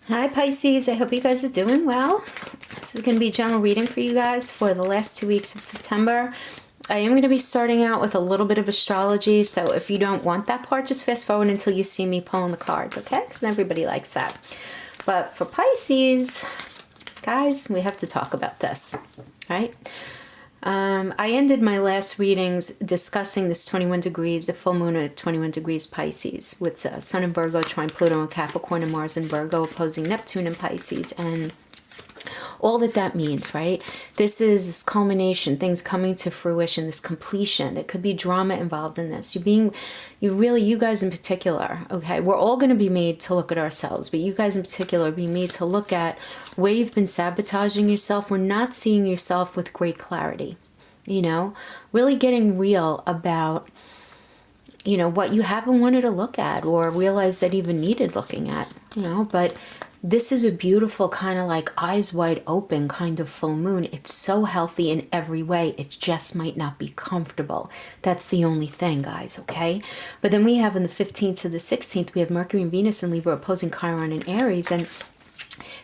Hi Pisces, I hope you guys are doing well. This is going to be a general reading for you guys for the last 2 weeks of September. I am going to be starting out with a little bit of astrology, so if you don't want that part, just fast forward until you see me pulling the cards, okay? Because everybody likes that. But for Pisces, guys, we have to talk about this, right? I ended my last readings discussing this 21 degrees, the full moon at 21 degrees Pisces, with Sun in Virgo, trine Pluto in Capricorn, and Mars in Virgo opposing Neptune in Pisces, and all that that means, right? This is this culmination, things coming to fruition, this completion. There could be drama involved in this. You guys in particular, okay? We're all going to be made to look at ourselves, but you guys in particular are being made to look at where you've been sabotaging yourself. We're not seeing yourself with great clarity, you know? Really getting real about, you know, what you haven't wanted to look at or realize that even needed looking at, you know? But this is a beautiful kind of like eyes wide open kind of full moon. It's so healthy in every way. It just might not be comfortable. That's the only thing, guys, okay? But then we have on the 15th to the 16th, we have Mercury and Venus and Libra opposing Chiron and Aries, and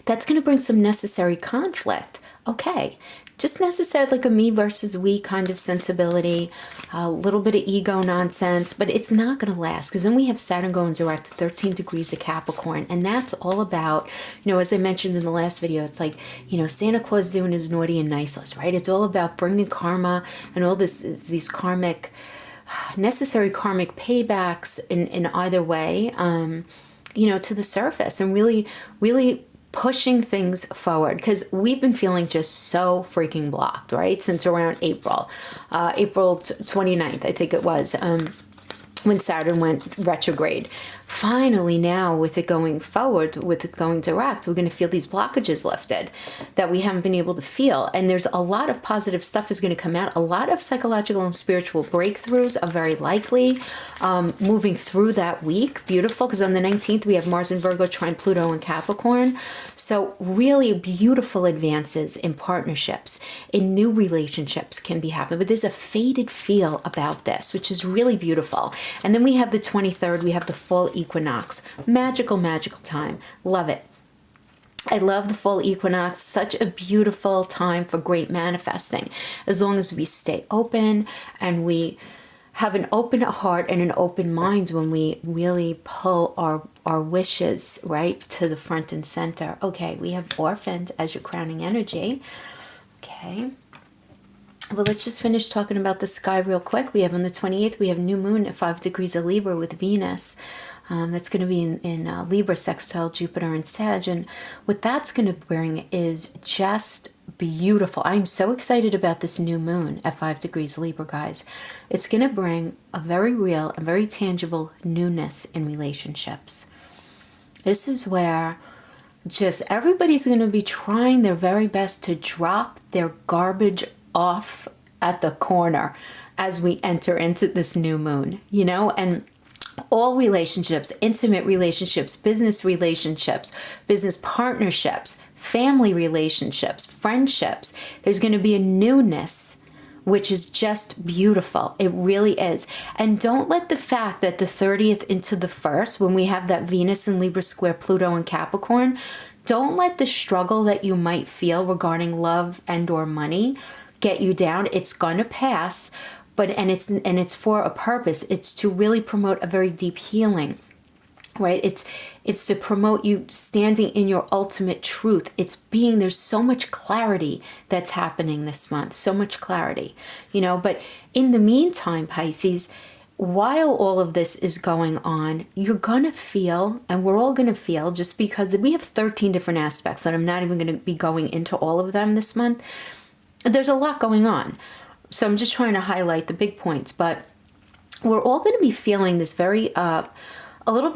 that's going to bring some necessary conflict. Okay, just necessary, like a me versus we kind of sensibility, a little bit of ego nonsense, but it's not going to last, because then we have Saturn going direct to 13 degrees of Capricorn, and that's all about, you know, as I mentioned in the last video, it's like, you know, Santa Claus doing his naughty and nice list, right? It's all about bringing karma and all these karmic, necessary karmic paybacks in either way, you know, to the surface, and really pushing things forward, because we've been feeling just so freaking blocked, right, since around April 29th, I think it was, when Saturn went retrograde. Finally, now with it going forward, with it going direct, we're going to feel these blockages lifted that we haven't been able to feel. And there's a lot of positive stuff is going to come out. A lot of psychological and spiritual breakthroughs are very likely moving through that week. Beautiful, because on the 19th, we have Mars in Virgo, trine Pluto in Capricorn. So really beautiful advances in partnerships, in new relationships can be happening. But there's a faded feel about this, which is really beautiful. And then we have the 23rd, we have the full equinox. Magical, magical time. Love it. I love the full equinox. Such a beautiful time for great manifesting. As long as we stay open and we have an open heart and an open mind when we really pull our wishes right to the front and center. Okay, we have orphaned as your crowning energy. Okay. Well, let's just finish talking about the sky real quick. We have on the 28th, we have new moon at 5 degrees of Libra with Venus. That's going to be in Libra sextile Jupiter and Sag. And what that's going to bring is just beautiful. I'm so excited about this new moon at 5 degrees Libra, guys. It's going to bring a very real and very tangible newness in relationships. This is where just everybody's going to be trying their very best to drop their garbage off at the corner as we enter into this new moon, you know, and all relationships, intimate relationships, business partnerships, family relationships, friendships, there's going to be a newness, which is just beautiful. It really is. And don't let the fact that the 30th into the 1st, when we have that Venus in Libra square Pluto in Capricorn, don't let the struggle that you might feel regarding love and or money get you down. It's going to pass. And it's for a purpose. It's to really promote a very deep healing, right? It's to promote you standing in your ultimate truth. There's so much clarity that's happening this month, so much clarity, you know. But in the meantime, Pisces, while all of this is going on, you're going to feel, and we're all going to feel, just because we have 13 different aspects, and I'm not even going to be going into all of them this month. There's a lot going on. So I'm just trying to highlight the big points, but we're all going to be feeling this very, a little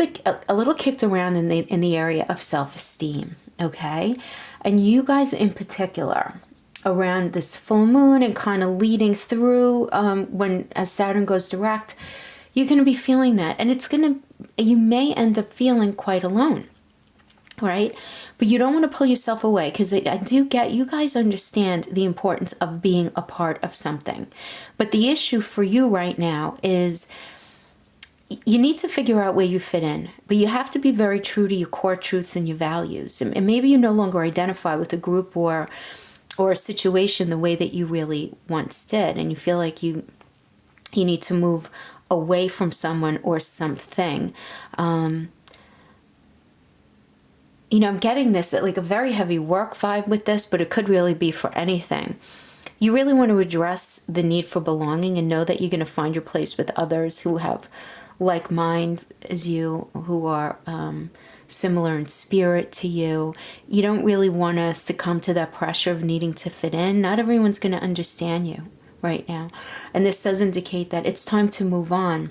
kicked around in the area of self-esteem, okay? And you guys in particular, around this full moon and kind of leading through as Saturn goes direct, you're going to be feeling that. And you may end up feeling quite alone, right? But you don't want to pull yourself away, because I do get, you guys understand the importance of being a part of something. But the issue for you right now is you need to figure out where you fit in, but you have to be very true to your core truths and your values. And maybe you no longer identify with a group or a situation the way that you really once did, and you feel like you need to move away from someone or something. I'm getting this, like a very heavy work vibe with this, but it could really be for anything. You really want to address the need for belonging and know that you're going to find your place with others who have like mind as you, who are similar in spirit to you. You don't really want to succumb to that pressure of needing to fit in. Not everyone's going to understand you right now. And this does indicate that it's time to move on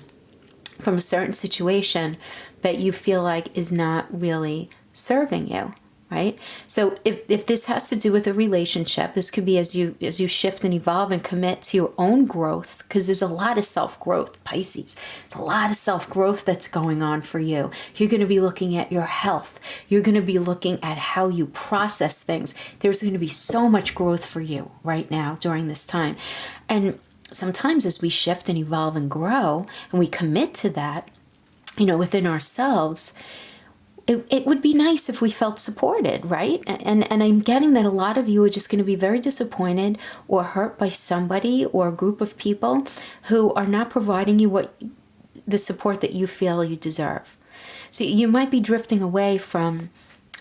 from a certain situation that you feel like is not really serving you, right? So if this has to do with a relationship, this could be as you shift and evolve and commit to your own growth, because there's a lot of self-growth, Pisces. There's a lot of self-growth that's going on for you. You're going to be looking at your health. You're going to be looking at how you process things. There's going to be so much growth for you right now during this time. And sometimes as we shift and evolve and grow and we commit to that, within ourselves, it would be nice if we felt supported, right? And I'm getting that a lot of you are just going to be very disappointed or hurt by somebody or a group of people who are not providing you the support that you feel you deserve. So you might be drifting away from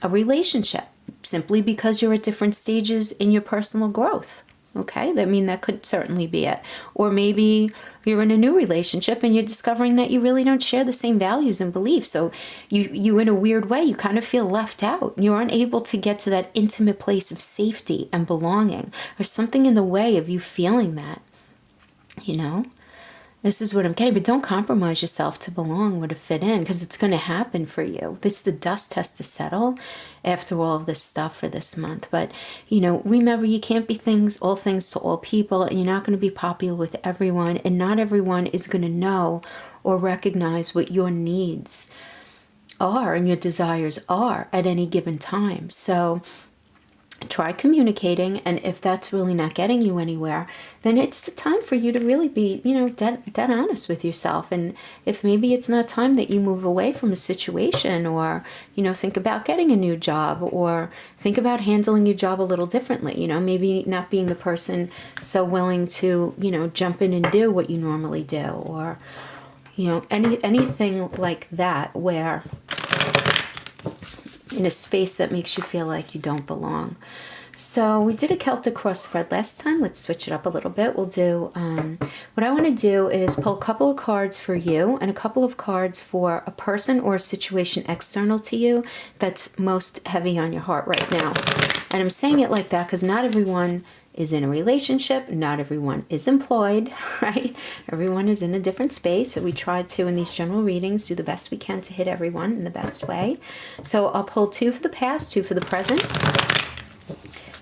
a relationship simply because you're at different stages in your personal growth. Okay, that could certainly be it. Or maybe you're in a new relationship and you're discovering that you really don't share the same values and beliefs. So you in a weird way, you kind of feel left out. You're unable to get to that intimate place of safety and belonging. There's something in the way of you feeling that, This is what I'm getting, but don't compromise yourself to belong or to fit in, because it's going to happen for you. The dust has to settle after all of this stuff for this month. But, remember, you can't be all things to all people, and you're not going to be popular with everyone, and not everyone is going to know or recognize what your needs are and your desires are at any given time. So try communicating, and if that's really not getting you anywhere, then it's the time for you to really be, dead honest with yourself. And if maybe it's not time that you move away from a situation, or, think about getting a new job, or think about handling your job a little differently, maybe not being the person so willing to, jump in and do what you normally do, or, anything like that, where in a space that makes you feel like you don't belong. So we did a Celtic cross spread last time. Let's switch it up a little bit. We'll do, what I want to do is pull a couple of cards for you and a couple of cards for a person or a situation external to you that's most heavy on your heart right now. And I'm saying it like that because not everyone is in a relationship, not everyone is employed, right? Everyone is in a different space. So we try to, in these general readings, do the best we can to hit everyone in the best way. So I'll pull 2 for the past, 2 for the present,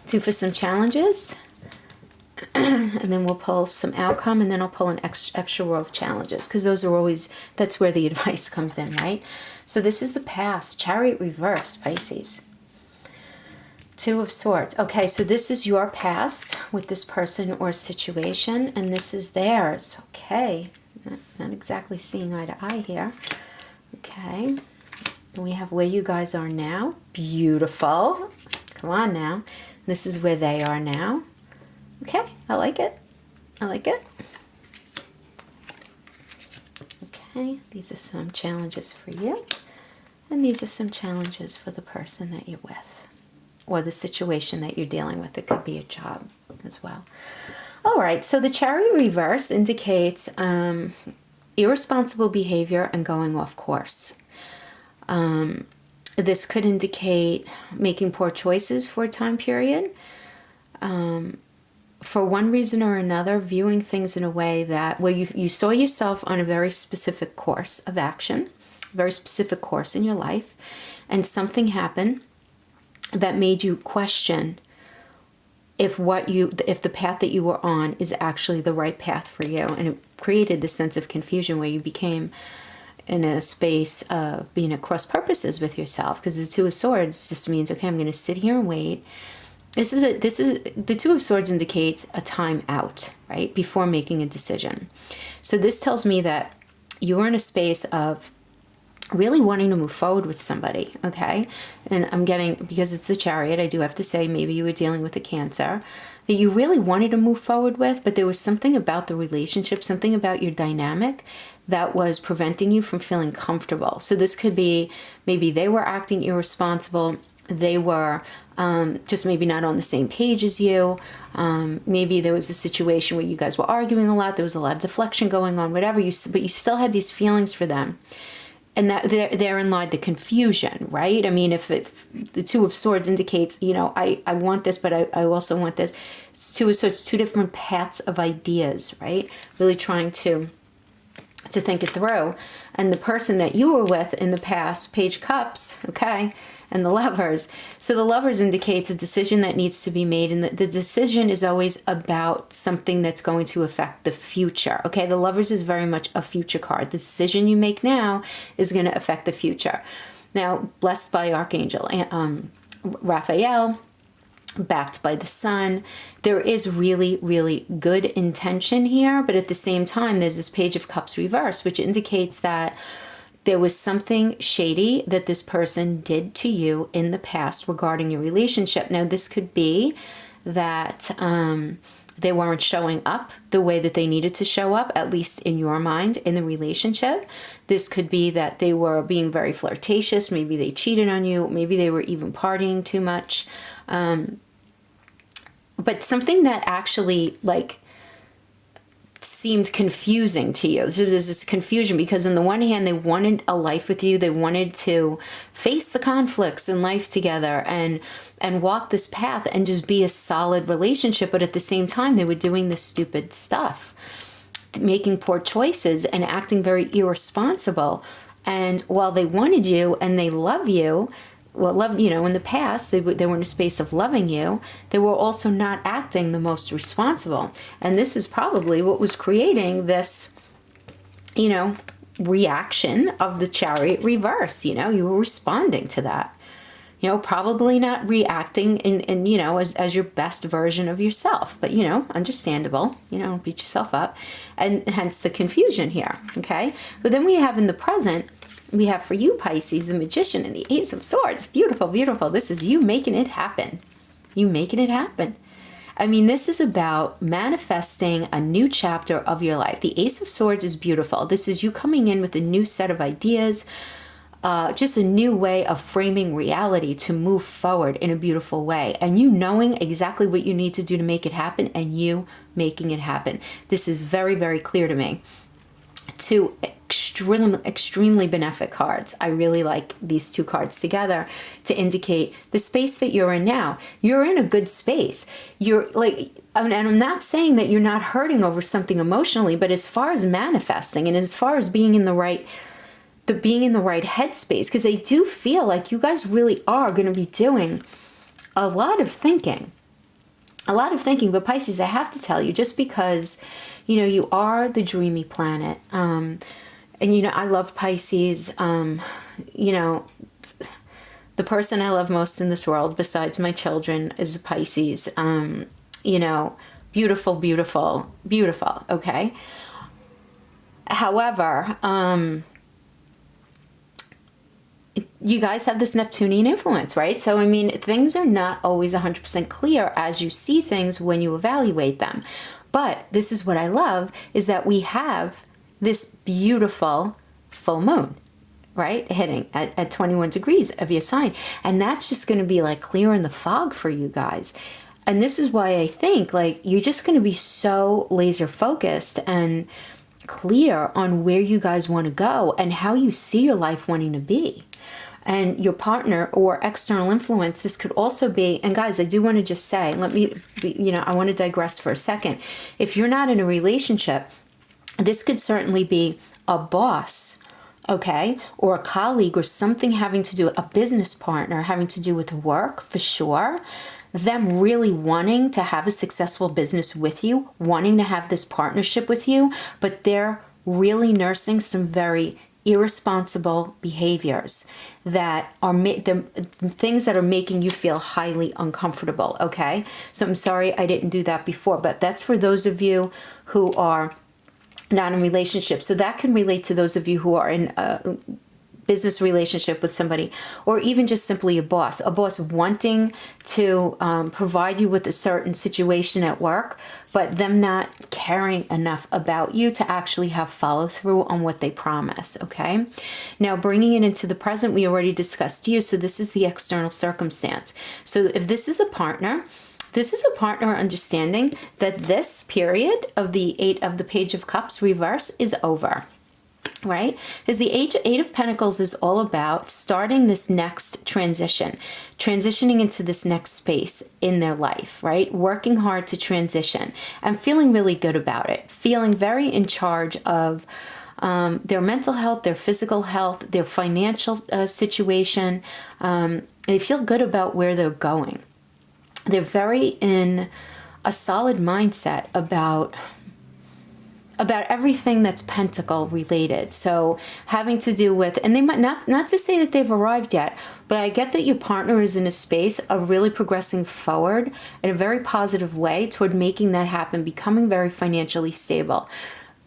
2 for some challenges, and then we'll pull some outcome, and then I'll pull an extra row of challenges, because those are always, that's where the advice comes in, right? So this is the past, Chariot reverse, Pisces. 2 of Swords. Okay, so this is your past with this person or situation, and this is theirs. Okay, not exactly seeing eye to eye here. Okay, and we have where you guys are now. Beautiful. Come on now. This is where they are now. Okay, I like it. I like it. Okay, these are some challenges for you, and these are some challenges for the person that you're with, or the situation that you're dealing with. It could be a job as well. All right, so the Chariot reverse indicates irresponsible behavior and going off course. This could indicate making poor choices for a time period. For one reason or another, viewing things in a way that where you saw yourself on a very specific course of action, a very specific course in your life, and something happened that made you question if the path that you were on is actually the right path for you. And it created this sense of confusion where you became in a space of being at cross purposes with yourself, because the 2 of Swords just means, okay, I'm going to sit here and wait. The 2 of Swords indicates a time out, right, before making a decision. So this tells me that you're in a space of really wanting to move forward with somebody, okay? And I'm getting, because it's the Chariot, I do have to say, maybe you were dealing with a Cancer that you really wanted to move forward with, but there was something about the relationship, something about your dynamic that was preventing you from feeling comfortable. So this could be, maybe they were acting irresponsible, they were just maybe not on the same page as you. Maybe there was a situation where you guys were arguing a lot, there was a lot of deflection going on, whatever, but you still had these feelings for them. And that therein lied the confusion, right? I mean, if the Two of Swords indicates, you know, I want this, but I also want this. It's Two of Swords, two different paths of ideas, right? Really trying to think it through. And the person that you were with in the past, Page of Cups, okay, and the Lovers. So the Lovers indicates a decision that needs to be made, and the decision is always about something that's going to affect the future, okay? The Lovers is very much a future card. The decision you make now is going to affect the future. Now, blessed by Archangel Raphael, backed by the Sun, there is really, really good intention here, but at the same time, there's this Page of Cups reverse, which indicates that there was something shady that this person did to you in the past regarding your relationship. Now, this could be that they weren't showing up the way that they needed to show up, at least in your mind, in the relationship. This could be that they were being very flirtatious. Maybe they cheated on you. Maybe they were even partying too much. But something that actually, like, seemed confusing to you. So there's this confusion because on the one hand, they wanted a life with you. They wanted to face the conflicts in life together and walk this path and just be a solid relationship. But at the same time, they were doing this stupid stuff, making poor choices and acting very irresponsible. And while they wanted you and they love you, well, love, you know, in the past, they were in a space of loving you. They were also not acting the most responsible. And this is probably what was creating this, you know, reaction of the Chariot reverse. You know, you were responding to that. You know, probably not reacting in you know, as your best version of yourself. But, you know, understandable. You know, don't beat yourself up. And hence the confusion here, okay? But then we have in the present, we have for you, Pisces, the Magician and the Ace of Swords. Beautiful, beautiful. This is you making it happen. You making it happen. I mean, this is about manifesting a new chapter of your life. The Ace of Swords is beautiful. This is you coming in with a new set of ideas, just a new way of framing reality to move forward in a beautiful way. And you knowing exactly what you need to do to make it happen and you making it happen. This is very, very clear to me. Two extremely benefic cards. I really like these two cards together to indicate the space that you're in now. You're in a good space. You're like, and I'm not saying that you're not hurting over something emotionally, but as far as manifesting and as far as being in the right headspace, because I do feel like you guys really are going to be doing a lot of thinking. But Pisces, I have to tell you, just because, you know, you are the dreamy planet, and, you know, I love Pisces. You know, the person I love most in this world, besides my children, is Pisces. You know, beautiful, beautiful, beautiful, okay? However, you guys have this Neptunian influence, right? So, I mean, things are not always 100% clear as you see things when you evaluate them. But this is what I love, is that we have this beautiful full moon, right? Hitting at 21 degrees of your sign. And that's just going to be like clearing the fog for you guys. And this is why I think like you're just going to be so laser focused and clear on where you guys want to go and how you see your life wanting to be. And your partner or external influence, this could also be, and guys, I do want to just say, I want to digress for a second. If you're not in a relationship, this could certainly be a boss, okay, or a colleague or something having to do, a business partner having to do with work for sure. Them really wanting to have a successful business with you, wanting to have this partnership with you, but they're really nursing some very irresponsible behaviors that are the things that are making you feel highly uncomfortable, okay? So I'm sorry I didn't do that before, but that's for those of you who are not in relationship. So that can relate to those of you who are in a business relationship with somebody, or even just simply a boss wanting to provide you with a certain situation at work, but them not caring enough about you to actually have follow through on what they promise. Okay, now bringing it into the present, we already discussed you, so this is the external circumstance. So if this is a partner, this is a partner understanding that this period of the Page of Cups reverse is over, right? Because the Eight of Pentacles is all about starting this next transitioning into this next space in their life, right? Working hard to transition and feeling really good about it, feeling very in charge of their mental health, their physical health, their financial situation. They feel good about where they're going. They're very in a solid mindset about everything that's pentacle related. So having to do with, and they might not to say that they've arrived yet, but I get that your partner is in a space of really progressing forward in a very positive way toward making that happen, becoming very financially stable,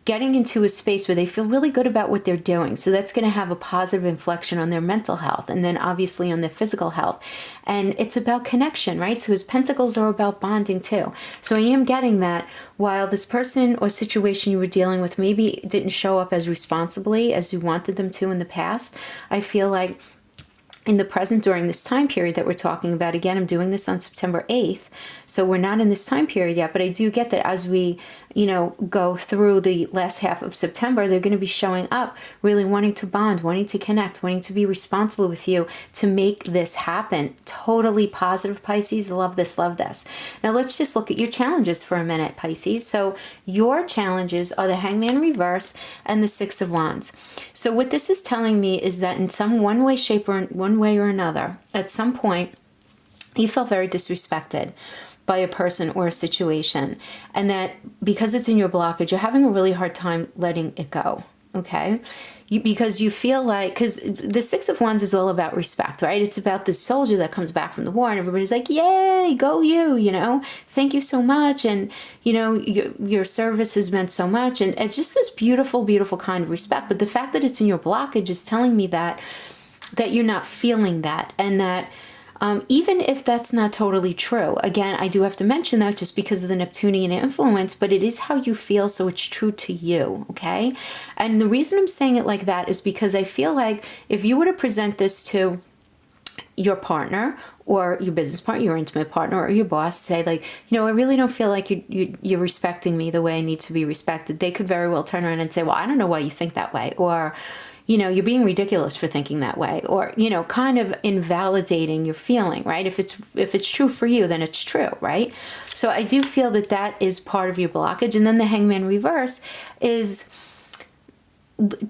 getting into a space where they feel really good about what they're doing. So that's going to have a positive inflection on their mental health, and then obviously on their physical health. And it's about connection, right? So his pentacles are about bonding too. So I am getting that while this person or situation you were dealing with maybe didn't show up as responsibly as you wanted them to in the past, I feel like in the present, during this time period that we're talking about, again, I'm doing this on September 8th, so we're not in this time period yet, but I do get that as we, go through the last half of September, they're going to be showing up, really wanting to bond, wanting to connect, wanting to be responsible with you to make this happen. Totally positive, Pisces. Love this, love this. Now let's just look at your challenges for a minute, Pisces. So your challenges are the Hangman reverse and the Six of Wands. So what this is telling me is that in some one way or another, at some point, you felt very disrespected by a person or a situation, and that because it's in your blockage, you're having a really hard time letting it go. Okay, because you feel like, because the Six of Wands is all about respect, right? It's about the soldier that comes back from the war and everybody's like, yay, go you, thank you so much, and your service has meant so much, and it's just this beautiful, beautiful kind of respect. But the fact that it's in your blockage is telling me that you're not feeling that, and that even if that's not totally true, again, I do have to mention that just because of the Neptunian influence, but it is how you feel, so it's true to you, okay? And the reason I'm saying it like that is because I feel like if you were to present this to your partner or your business partner, your intimate partner, or your boss, say like, I really don't feel like you're respecting me the way I need to be respected, they could very well turn around and say, well, I don't know why you think that way, or you're being ridiculous for thinking that way, or, kind of invalidating your feeling, right? If it's true for you, then it's true, right? So I do feel that is part of your blockage. And then the Hangman reverse is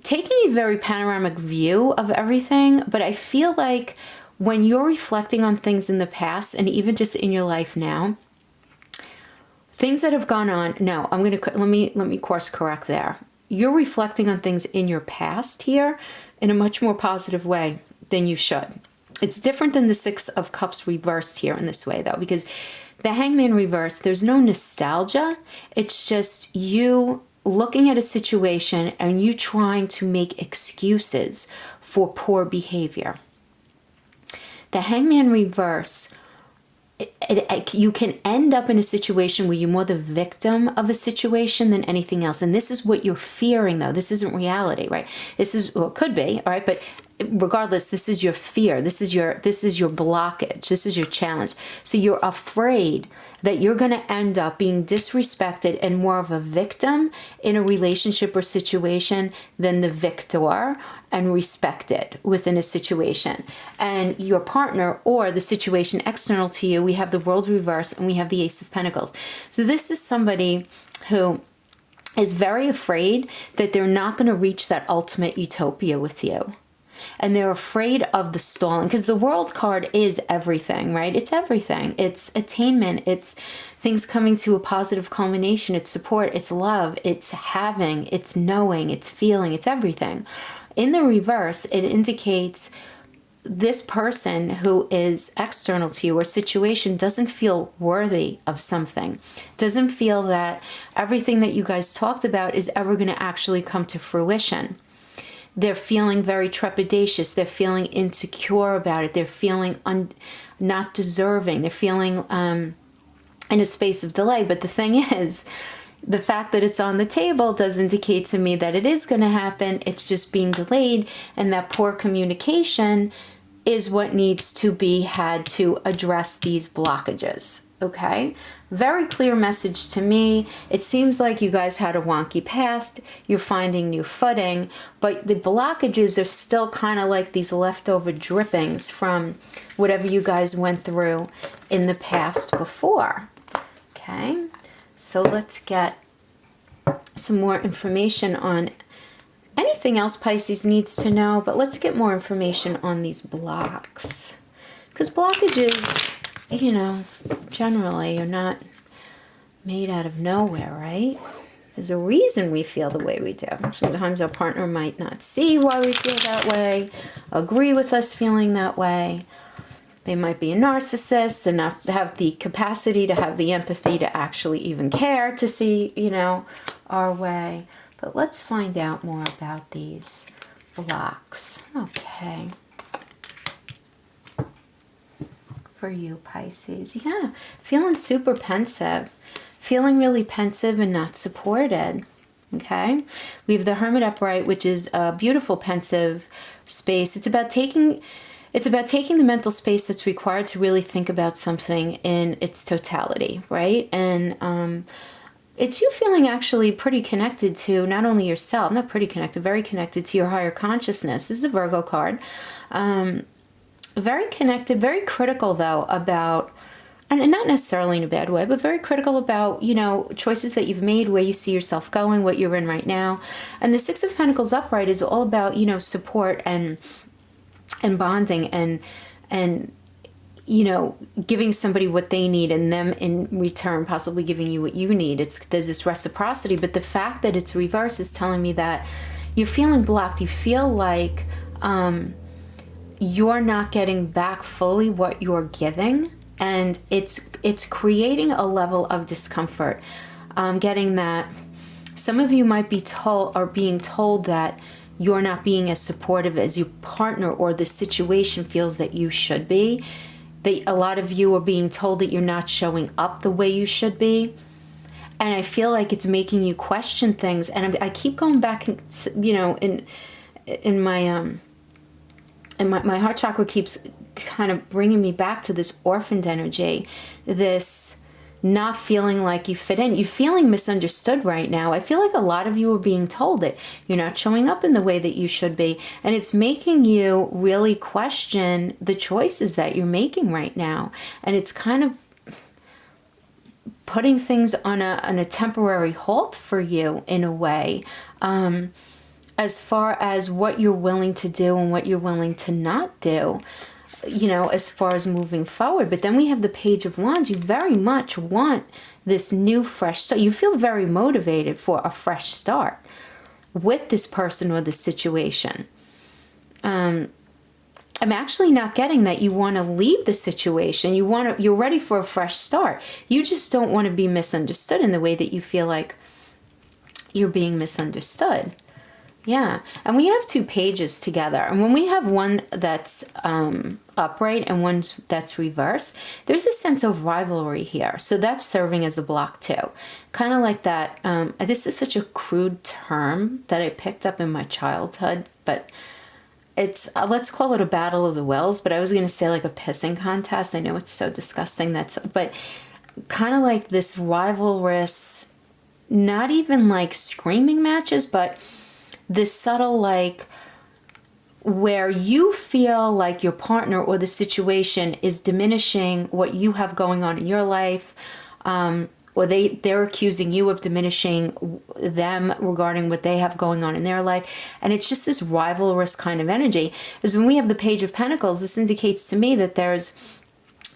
taking a very panoramic view of everything. But I feel like when you're reflecting on things in the past, and even just in your life now, things that have gone on, no, let me course correct there. You're reflecting on things in your past here in a much more positive way than you should. It's different than the Six of Cups reversed here in this way, though, because the Hangman reverse, there's no nostalgia. It's just you looking at a situation and you trying to make excuses for poor behavior. The Hangman reverse, you can end up in a situation where you're more the victim of a situation than anything else. And this is what you're fearing, though. This isn't reality, right? This is, well, it could be, all right? But regardless, this is your fear. This is your blockage. This is your challenge. So you're afraid that you're going to end up being disrespected and more of a victim in a relationship or situation than the victor and respected within a situation. And your partner or the situation external to you, we have the World reverse and we have the Ace of Pentacles. So this is somebody who is very afraid that they're not going to reach that ultimate utopia with you. And they're afraid of the stalling, because the World card is everything, right? It's everything. It's attainment. It's things coming to a positive culmination. It's support. It's love. It's having. It's knowing. It's feeling. It's everything. In the reverse, it indicates this person who is external to you or situation doesn't feel worthy of something, doesn't feel that everything that you guys talked about is ever going to actually come to fruition. They're feeling very trepidatious. They're feeling insecure about it. They're feeling not deserving. They're feeling in a space of delay. But the thing is, the fact that it's on the table does indicate to me that it is going to happen. It's just being delayed, and that poor communication is what needs to be had to address these blockages. Okay? Very clear message to me. It seems like you guys had a wonky past. You're finding new footing, but the blockages are still kind of like these leftover drippings from whatever you guys went through in the past before. Okay? So let's get some more information on anything else Pisces needs to know, but let's get more information on these blocks. Because blockages, you know, generally are not made out of nowhere, right? There's a reason we feel the way we do. Sometimes our partner might not see why we feel that way, agree with us feeling that way. They might be a narcissist and not have the capacity to have the empathy to actually even care to see, you know, our way. But let's find out more about these blocks. Okay. For you, Pisces. Yeah. Feeling super pensive. Feeling really pensive and not supported. Okay. We have the Hermit upright, which is a beautiful pensive space. It's about taking the mental space that's required to really think about something in its totality, right? And it's you feeling actually pretty connected to not only yourself, not pretty connected, very connected to your higher consciousness. This is a Virgo card. Very connected, very critical though about, and not necessarily in a bad way, but very critical about, you know, choices that you've made, where you see yourself going, what you're in right now. And the Six of Pentacles upright is all about, you know, support and bonding and you know, giving somebody what they need and them in return possibly giving you what you need. There's this reciprocity, but the fact that it's reversed is telling me that you're feeling blocked. You feel like you're not getting back fully what you're giving, and it's creating a level of discomfort. Getting that some of you might be told or being told that you're not being as supportive as your partner or the situation feels that you should be. A lot of you are being told that you're not showing up the way you should be. And I feel like it's making you question things. And I keep going back, you know, in my heart chakra keeps kind of bringing me back to this orphaned energy, this not feeling like you fit in. You're feeling misunderstood right now. I feel like a lot of you are being told that you're not showing up in the way that you should be. And it's making you really question the choices that you're making right now. And it's kind of putting things on a temporary halt for you in a way, as far as what you're willing to do and what you're willing to not do, you know, as far as moving forward. But then we have the Page of Wands. You very much want this new fresh start. You feel very motivated for a fresh start with this person or this situation. I'm actually not getting that you want to leave the situation. You're ready for a fresh start. You just don't want to be misunderstood in the way that you feel like you're being misunderstood. Yeah, and we have two pages together. And when we have one that's upright and one that's reversed, there's a sense of rivalry here. So that's serving as a block too. Kind of like that. This is such a crude term that I picked up in my childhood, but it's, let's call it a battle of the wills, but I was going to say like a pissing contest. I know it's so disgusting. But kind of like this rivalrous, not even like screaming matches, but this subtle, like, where you feel like your partner or the situation is diminishing what you have going on in your life, or they're accusing you of diminishing them regarding what they have going on in their life. And it's just this rivalrous kind of energy. Because when we have the Page of Pentacles, this indicates to me that there's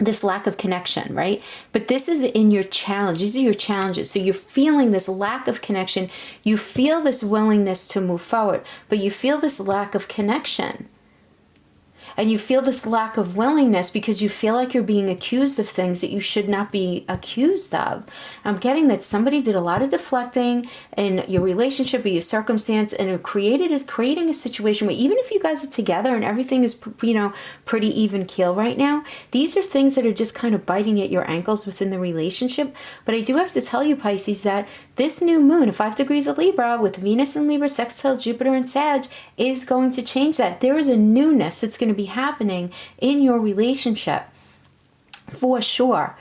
this lack of connection, right? But this is in your challenge. These are your challenges. So you're feeling this lack of connection. You feel this willingness to move forward, but you feel this lack of connection. And you feel this lack of willingness because you feel like you're being accused of things that you should not be accused of. I'm getting that somebody did a lot of deflecting in your relationship or your circumstance, and it creating a situation where even if you guys are together and everything is, pretty even keel right now, these are things that are just kind of biting at your ankles within the relationship. But I do have to tell you, Pisces, that this new moon, 5 degrees of Libra with Venus in Libra, sextile Jupiter and Sag, is going to change that. There is a newness that's going to be happening in your relationship for sure.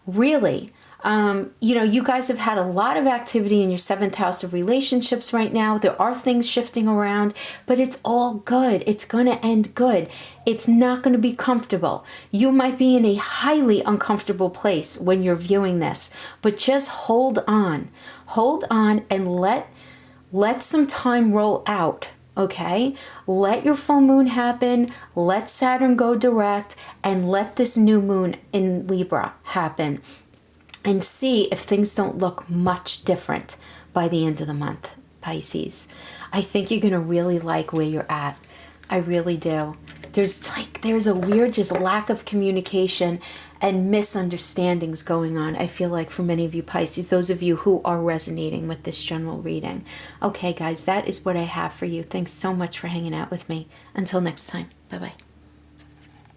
Really. You guys have had a lot of activity in your 7th house of relationships right now. There are things shifting around, but it's all good. It's going to end good. It's not going to be comfortable. You might be in a highly uncomfortable place when you're viewing this, but just hold on. Hold on and let some time roll out. Okay, let your full moon happen, let Saturn go direct, and let this new moon in Libra happen. And see if things don't look much different by the end of the month, Pisces. I think you're going to really like where you're at. I really do. There's a weird just lack of communication and misunderstandings going on, I feel like, for many of you Pisces, those of you who are resonating with this general reading. Okay, guys, that is what I have for you. Thanks so much for hanging out with me. Until next time. Bye-bye.